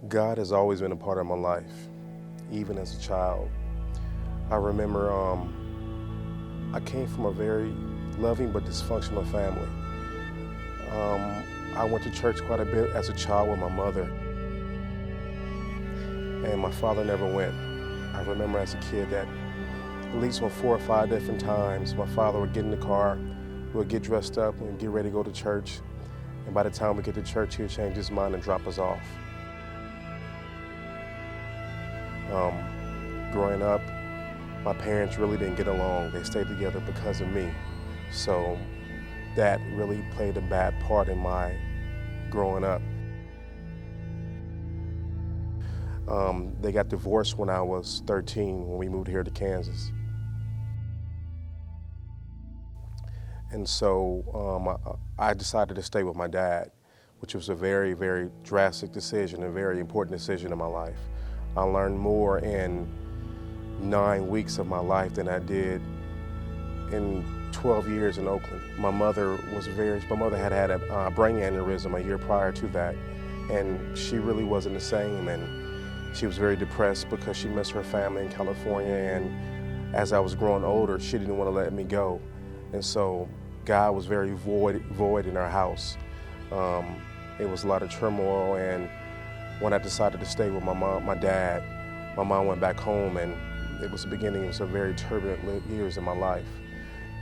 God has always been a part of my life, even as a child. I remember I came from a very loving but dysfunctional family. I went to church quite a bit as a child with my mother, and my father never went. I remember as a kid that at least on 4 or 5 different times, my father would get in the car, we would get dressed up and get ready to go to church, and by the time we get to church, he would change his mind and drop us off. Growing up, my parents really didn't get along. They stayed together because of me. So that really played a bad part in my growing up. They got divorced when I was 13 when we moved here to Kansas. And so I decided to stay with my dad, which was a very, very drastic decision, a very important decision in my life. I learned more in 9 weeks of my life than I did in 12 years in Oakland. My mother had a brain aneurysm a year prior to that, and she really wasn't the same, and she was very depressed because she missed her family in California, and as I was growing older, she didn't want to let me go. And so God was very void in our house. It was a lot of turmoil, and when I decided to stay with my dad, my mom went back home, and it was the beginning of some very turbulent years in my life.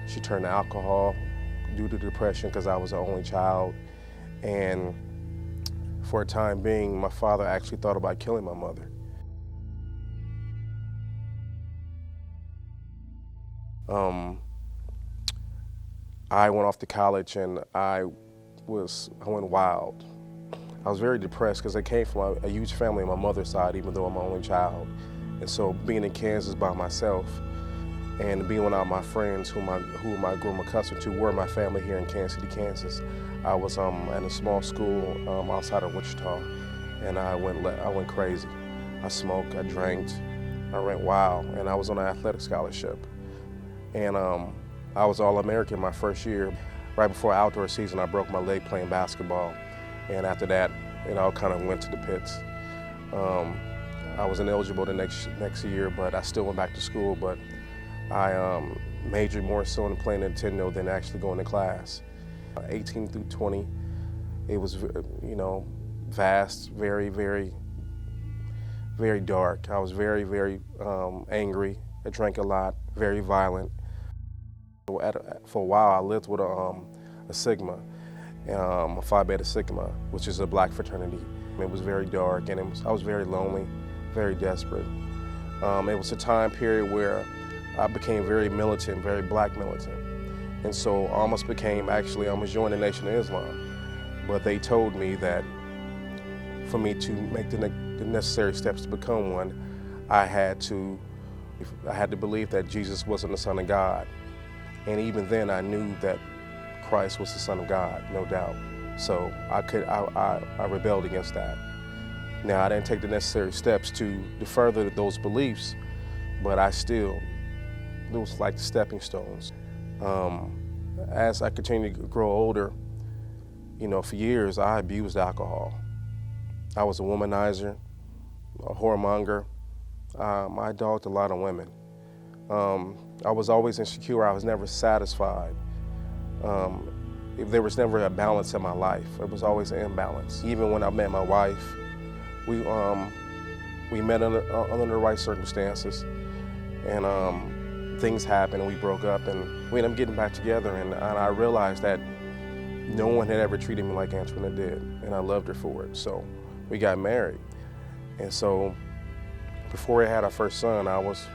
She turned to alcohol due to depression because I was the only child. And for a time being, my father actually thought about killing my mother. I went off to college and I went wild. I was very depressed because I came from a huge family on my mother's side, even though I'm my only child. And so being in Kansas by myself and being without my friends whom I grew accustomed to were my family here in Kansas City, Kansas. I was in a small school outside of Wichita, and I went crazy. I smoked, I drank, I went wild, and I was on an athletic scholarship. And I was All-American my first year. Right before outdoor season, I broke my leg playing basketball. And after that, it all kind of went to the pits. I was ineligible the next year, but I still went back to school, but I majored more so in playing Nintendo than actually going to class. 18 through 20, it was, vast, very, very, very dark. I was very, very angry. I drank a lot, very violent. For a while, I lived with a Sigma, a Phi Beta Sigma, which is a black fraternity. It was very dark, and I was very lonely, very desperate. It was a time period where I became very militant, very black militant. And so I almost joined the Nation of Islam. But they told me that for me to make the necessary steps to become one, I had to believe that Jesus wasn't the Son of God. And even then I knew that Christ was the Son of God, no doubt. So I rebelled against that. Now, I didn't take the necessary steps to further those beliefs, but it was like stepping stones. As I continued to grow older, for years I abused alcohol. I was a womanizer, a whoremonger. I dogged a lot of women. I was always insecure. I was never satisfied. There was never a balance in my life. It was always an imbalance. Even when I met my wife, we met under the right circumstances, and things happened, and we broke up, and we ended up getting back together, and I realized that no one had ever treated me like Antoinette did, and I loved her for it. So we got married, and so before we had our first son, I was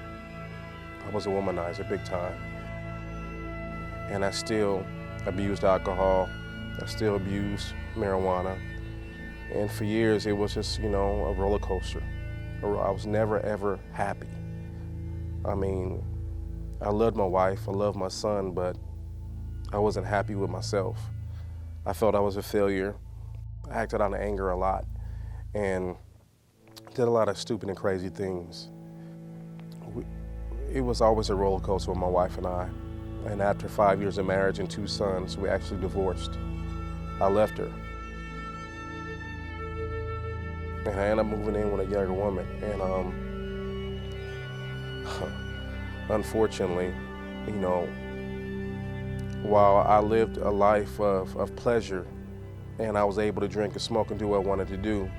a womanizer big time, and I still abused alcohol. I still abused marijuana, and for years it was just a roller coaster. I was never ever happy. I mean, I loved my wife, I loved my son, but I wasn't happy with myself. I felt I was a failure. I acted out of anger a lot and did a lot of stupid and crazy things. It was always a roller coaster with my wife and I. And after 5 years of marriage and 2 sons, we actually divorced. I left her. and I ended up moving in with a younger woman. And unfortunately, you know, while I lived a life of pleasure, and I was able to drink and smoke and do what I wanted to do,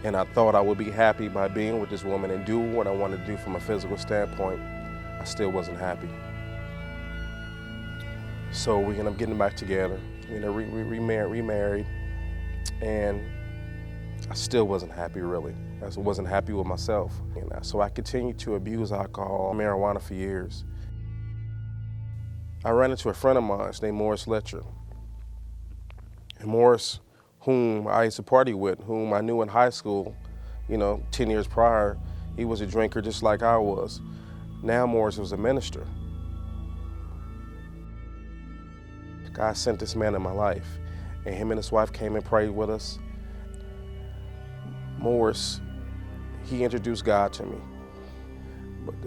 and I thought I would be happy by being with this woman and do what I wanted to do from a physical standpoint, I still wasn't happy. So we ended up getting back together, you know, remarried, and I still wasn't happy, really. I wasn't happy with myself. So I continued to abuse alcohol and marijuana for years. I ran into a friend of mine named Morris Letcher. And Morris, whom I used to party with, whom I knew in high school, you know, 10 years prior, he was a drinker just like I was. Now Morris was a minister. God sent this man in my life, and him and his wife came and prayed with us. Morris, he introduced God to me,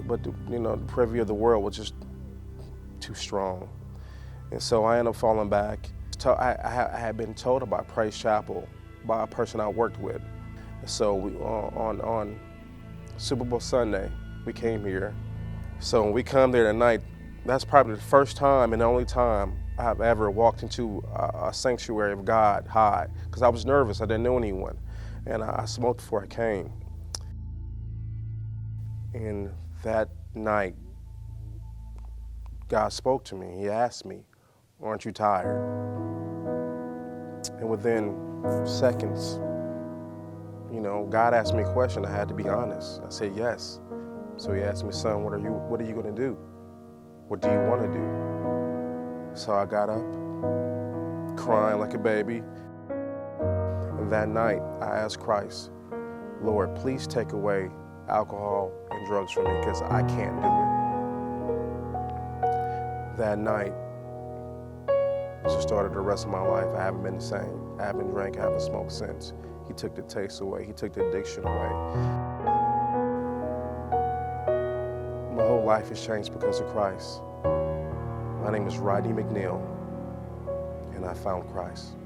but you know, the privy of the world was just too strong. And so I ended up falling back. I had been told about Praise Chapel by a person I worked with. So on Super Bowl Sunday, we came here. So when we come there tonight, that's probably the first time and the only time I've ever walked into a sanctuary of God high, because I was nervous, I didn't know anyone. And I smoked before I came. And that night, God spoke to me. He asked me, "Aren't you tired?" And within seconds, you know, God asked me a question. I had to be honest. I said yes. So he asked me, "Son, what are you going to do? What do you want to do?" So I got up, crying like a baby. And that night, I asked Christ, "Lord, please take away alcohol and drugs from me, because I can't do it." That night, just started the rest of my life. I haven't been the same. I haven't drank, I haven't smoked since. He took the taste away. He took the addiction away. My whole life has changed because of Christ. My name is Rodney McNeal, and I found Christ.